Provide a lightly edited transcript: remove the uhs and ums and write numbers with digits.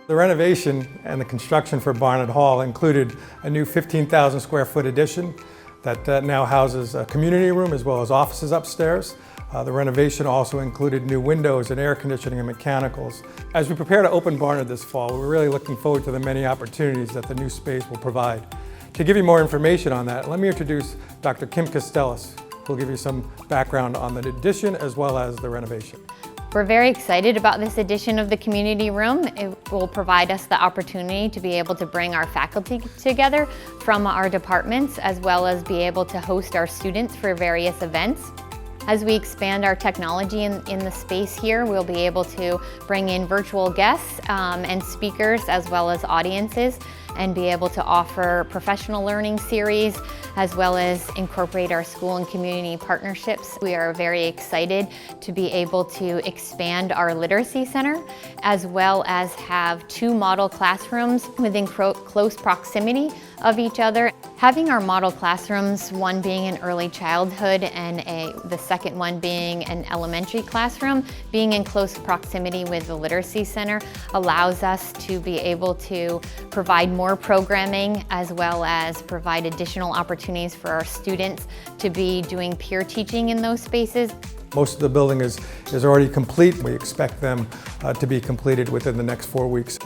The renovation and the construction for Barnard Hall included a new 15,000 square foot addition that now houses a community room as well as offices upstairs. The renovation also included new windows and air conditioning and mechanicals. As we prepare to open Barnard this fall, we're really looking forward to the many opportunities that the new space will provide. To give you more information on that, let me introduce Dr. Kim Costellas, who will give you some background on the addition as well as the renovation. We're very excited about this addition of the community room. It will provide us the opportunity to be able to bring our faculty together from our departments, as well as be able to host our students for various events. As we expand our technology in the space here, we'll be able to bring in virtual guests and speakers as well as audiences, and be able to offer professional learning series as well as incorporate our school and community partnerships. We are very excited to be able to expand our literacy center as well as have 2 model classrooms within close proximity of each other. Having our model classrooms, one being in early childhood and the second one being an elementary classroom, being in close proximity with the literacy center allows us to be able to provide more programming as well as provide additional opportunities for our students to be doing peer teaching in those spaces. Most of the building is already complete. We expect them to be completed within the next 4 weeks.